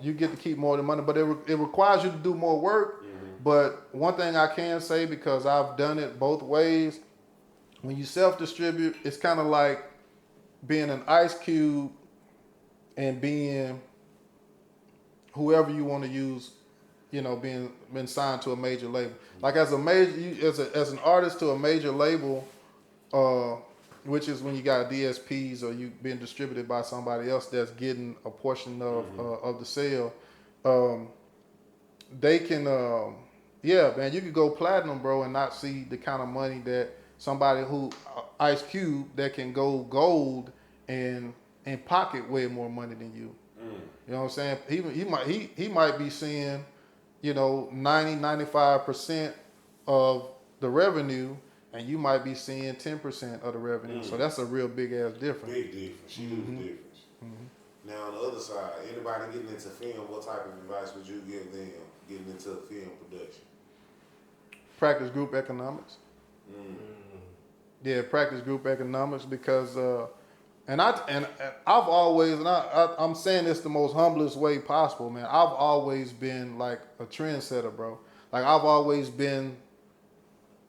you get to keep more of the money, but it requires you to do more work. But one thing I can say, because I've done it both ways, when you self-distribute, it's kind of like being an Ice Cube and being whoever you want to use, being signed to a major label. Like as a major, as an artist to a major label, which is when you got DSPs or you being distributed by somebody else that's getting a portion of the sale. They can, yeah, man, you could go platinum, bro, and not see the kind of money that somebody who Ice Cube that can go gold and pocket way more money than you. You know what I'm saying? He might be seeing, 95% of the revenue, and you might be seeing 10% of the revenue. So that's a real big ass difference. Big difference. Huge difference. Now on the other side, anybody getting into film, what type of advice would you give them getting into film production? Practice group economics. Yeah, practice group economics because, and I've always, and I'm saying this the most humblest way possible, man. I've always been like a trendsetter, bro. Like I've always been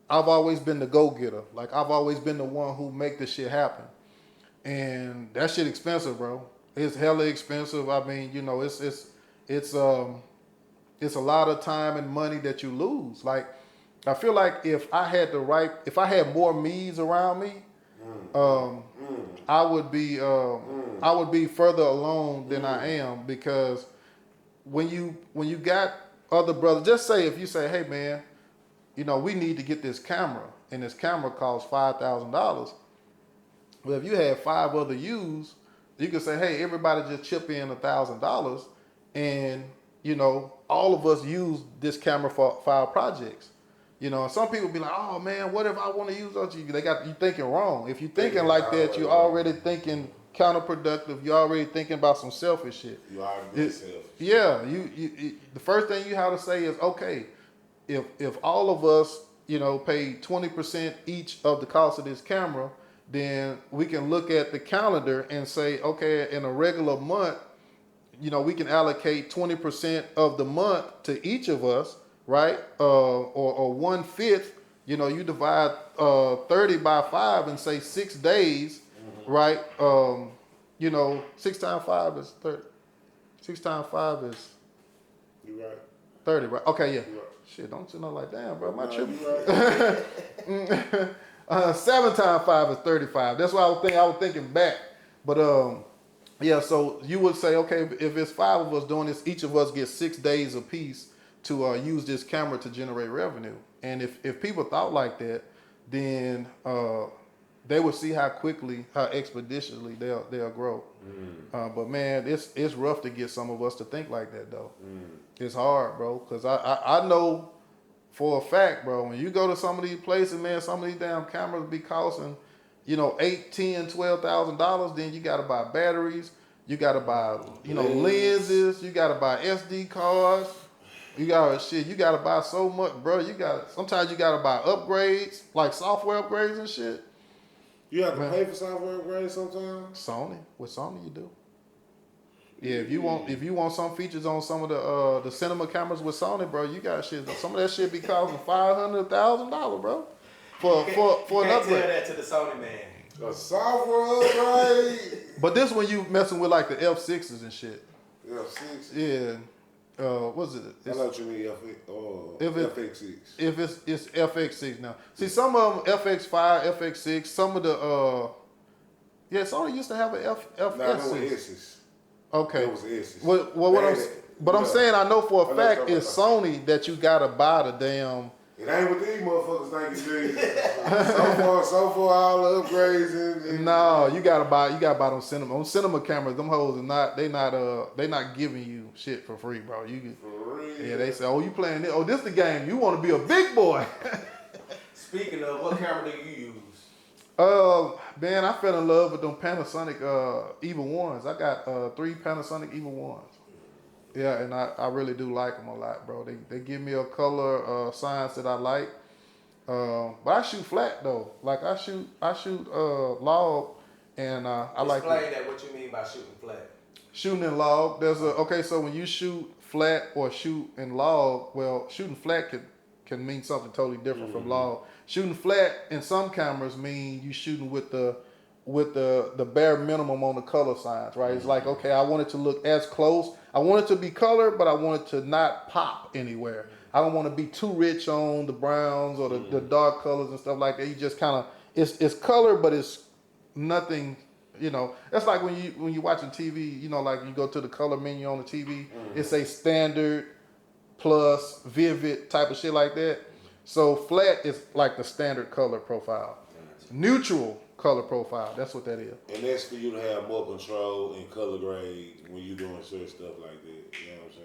the go-getter. Like I've always been the one who make the shit happen. And that shit expensive, bro. It's hella expensive. I mean, it's a lot of time and money that you lose. Like I feel like if I had more me's around me, I would be further along than I am, because when you got other brothers, just say if you say, hey man, we need to get this camera, and this camera costs $5,000. Well, if you had 5 other U's, you could say, hey, everybody just chip in $1,000, and all of us use this camera for our projects. And some people be like, oh man, what if I want to use those? You thinking wrong. If you're thinking like that, you're already thinking counterproductive. You're already thinking about some selfish shit. You already being selfish. Yeah, the first thing you have to say is, okay, if all of us, pay 20% each of the cost of this camera, then we can look at the calendar and say, okay, in a regular month, we can allocate 20% of the month to each of us, right? Or 1/5, you divide 30 by 5 and say 6 days, right? 6 times 5 is 30. 6 times 5 is You right. 30, right? Okay, yeah. You right. Shit, don't you know, like, damn, bro, my No, trip. you right. 7 times 5 is 35. That's what I was thinking back. But yeah, so you would say, okay, if it's 5 of us doing this, each of us gets 6 days apiece to use this camera to generate revenue. And if people thought like that, then they would see how expeditiously they'll grow. But man, it's rough to get some of us to think like that though. It's hard, bro, because I know for a fact, bro, when you go to some of these places, man, some of these damn cameras be costing, $8,000, $10,000, $12,000. Then you gotta buy batteries, you gotta buy, lenses, you gotta buy SD cards. You gotta buy so much, bro. Sometimes you gotta buy upgrades, like software upgrades and shit. You have to pay for software upgrades sometimes. With Sony you do. Yeah, if you want some features on some of the cinema cameras with Sony, bro, you got shit. Some of that shit be costing $500, $1,000, bro. For an Can't upgrade. tell that to the Sony man. A software upgrade. But this when you messing with like the F6s and shit. F6. Yeah. What's it? I know what you mean. FX6. If it's FX6 now. See, some of them FX5, FX6. Some of the Sony used to have an FX6. Nah, no S's. Okay. It was S's. I'm saying, I know for a fact it's Sony that you gotta buy the damn. It ain't what these motherfuckers think it is. so far, all the upgrades and No, you gotta buy them cinema. On cinema cameras, them hoes they not giving you shit for free, bro. For real. Yeah, they say, oh, you playing this? Oh, this the game. You want to be a big boy. Speaking of, what camera do you use? Man, I fell in love with them Panasonic Eva 1s. I got 3 Panasonic Eva 1s. Yeah, and I really do like them a lot, bro. They give me a color science that I like. But I shoot flat though. Like I shoot log, and I like Explain that. What you mean by shooting flat? shooting in log. So when you shoot flat or shoot in log, well, shooting flat can mean something totally different from log. Shooting flat in some cameras mean you shooting with the bare minimum on the color signs, right? It's like, okay, I want it to look as close. I want it to be colored, but I want it to not pop anywhere. I don't want to be too rich on the browns or the dark colors and stuff like that. You just kind of, it's color, but it's nothing, you know. That's like when you're watching TV, you know, like you go to the color menu on the TV, it say standard, plus, vivid type of shit like that. So flat is like the standard color profile. Neutral color profile, that's what that is. And that's for you to have more control in color grade when you're doing certain stuff like that. You know what I'm saying?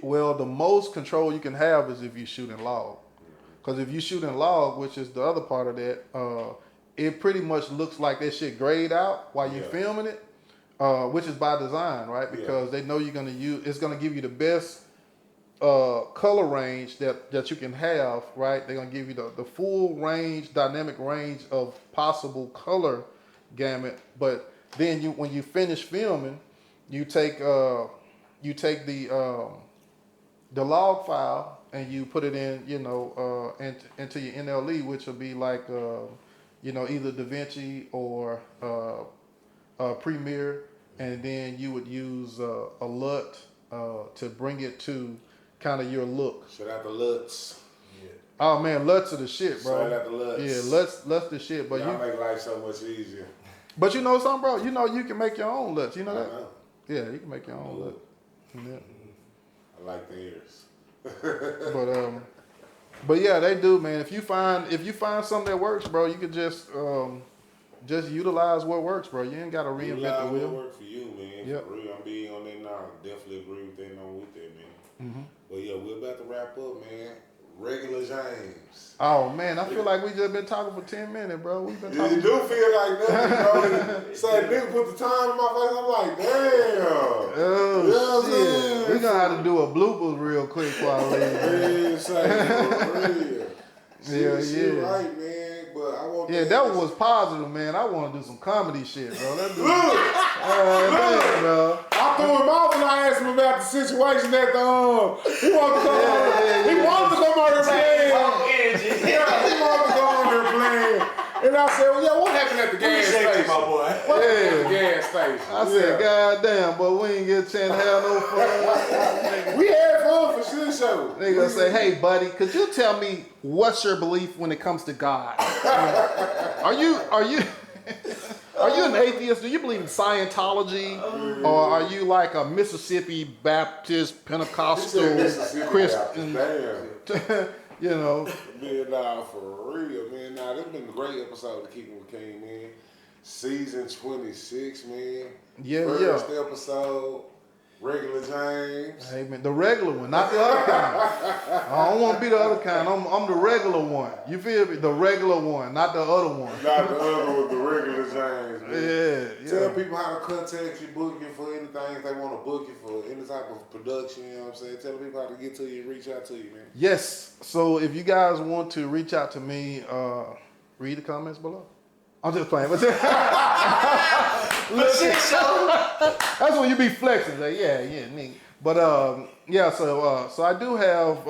Well, the most control you can have is if you shoot in log. Because if you shoot in log, which is the other part of that, it pretty much looks like that shit grayed out while you're filming it, which is by design, right? Because they know you're going to use, it's going to give you the best color range that you can have, right? They're going to give you the full range, dynamic range of possible color gamut. But then when you finish filming, you take the log file and you put it in, you know, into your NLE, which will be like, you know, either DaVinci or Premiere, and then you would use a LUT to bring it to kind of your look. Shout out to LUTs. Yeah. Oh man, LUTs are the shit, bro. Shout out to LUTs. Yeah, LUTs the shit. But y'all make life so much easier. But you know something, bro? You know you can make your own LUTs. You know that? know. Yeah, you can make your own LUT. Yeah. I like theirs. But yeah, they do, man. If you find something that works, bro, you could just utilize what works, bro. You ain't gotta reinvent the wheel. What work for you, man. Yep. For real, I'm big on that now. Definitely agree with that. I'm with that, man. Mm-hmm. But yeah, we're about to wrap up, man. Regular James. Oh man, I feel like we just been talking for 10 minutes, bro. We've been You talking. do feel like nothing, bro. Say, nigga put the time in my face. I'm like, damn. Oh You know what I'm shit, saying? we gonna have to do a bloopers real quick while I leave. Yeah, say, for real. She Yeah. right, man. But I want Yeah, that one was positive, man. I want to do some comedy shit, bro. Let's do Look, man, bro. I threw him out when I asked him about the situation at the he wanted to come on. He wanted to come on here playing. Yeah, he wanted to go on there playing. And I said, well, yeah, what happened at the gas station? My boy. What happened at the gas station? I said, God damn, but we ain't get a chance to have no fun. We had fun for shit show. They gonna say, hey, buddy, could you tell me what's your belief when it comes to God? Are you an atheist? Do you believe in Scientology? Or are you like a Mississippi Baptist Pentecostal Christian? Damn. You know. Man, nah, for real, man. Nah, this been a great episode of Kickin with King, man. Season 26, man. Yeah, First episode, regular James. Hey man, the regular one, not the other kind. I don't want to be the other kind. I'm the regular one. You feel me? The regular one, not the other one. Not the other one, the regular James, man. Yeah. Tell people how to contact you, book you for anything if they want to book you for any type of production, you know what I'm saying? Tell people how to get to you and reach out to you, man. Yes. So if you guys want to reach out to me, read the comments below. I'm just playing. Listen, that's when you be flexing. Like, yeah, nigga. But yeah, so I do have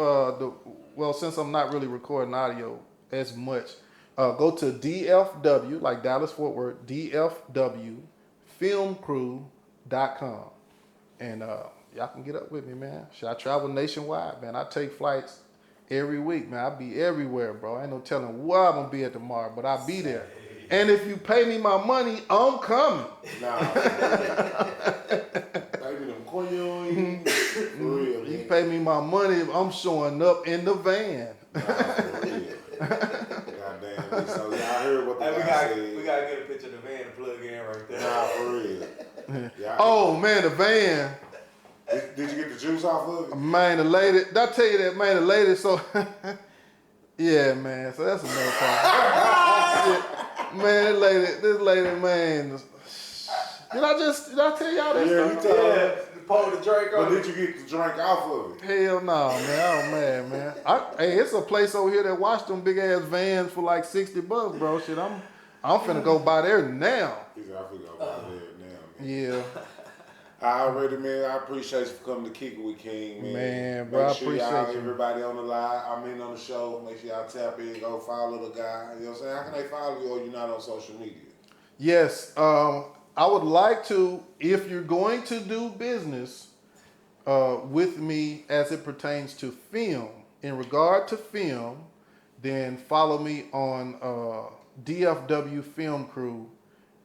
since I'm not really recording audio as much, go to DFW, like Dallas Fort Worth, DFWfilmcrew.com. And y'all can get up with me, man. Should I travel nationwide, man? I take flights every week, man. I be everywhere, bro. Ain't no telling where I'm gonna be at tomorrow, but I'll be there. And if you pay me my money, I'm coming. Nah. Baby, them coins. For real, man. You pay me my money, I'm showing up in the van. Nah, for real. Goddamn. So y'all heard what the Hey, guy said. we gotta get a picture of the van to plug in right there. Nah, for real. Oh man, the van. Did you get the juice off of it? Man, the lady, did I tell you that, man, the lady, so, yeah, man, so that's another problem. Man, this lady, man, did I tell y'all that Yeah, stuff? you told Yeah, pour the drink But on did it. you get the drink off of it? Hell no, man. Oh man. Hey, it's a place over here that wash them big ass vans for like $60, bro. Shit, I'm finna go by there now. He said, I forgot about that now, man. Yeah. Already, man, I appreciate you for coming to Kickin with King, man. Man, bro, I Make sure y'all, appreciate you. everybody on the live, on the show, make sure y'all tap in, go follow the guy. You know what I'm saying? How can they follow you or you're not on social media? Yes. I would like to, if you're going to do business with me as it pertains to film, in regard to film, then follow me on DFW Film Crew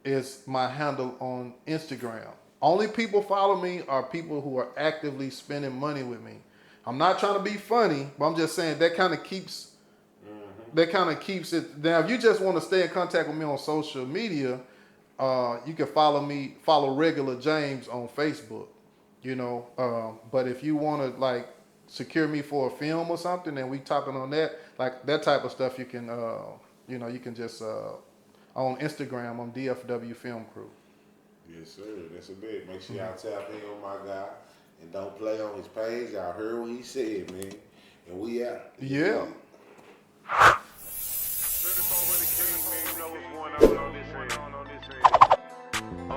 is my handle on Instagram. Only people follow me are people who are actively spending money with me. I'm not trying to be funny, but I'm just saying that kind of keeps it. Now, if you just want to stay in contact with me on social media, you can follow Regular James on Facebook, you know. But if you want to like secure me for a film or something, and we talking on that, like that type of stuff, you can, you can just on Instagram on DFW Film Crew. Yes, sir. That's a bit. Make sure y'all tap in on my guy and don't play on his page. Y'all heard what he said, man. And we out. Yeah.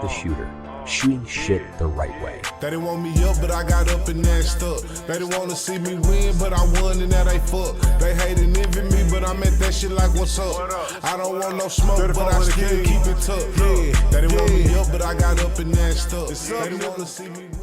The shooter, shooting shit the right way. They didn't want me up, but I got up and nashed up. They didn't want to see me win, but I won and now they fuck. They hate and envy me, but I'm at that shit like what's up. I don't want no smoke, but I still keep it tough. Yeah, they didn't want me up, but I got up and nashed up. They didn't want to see me win.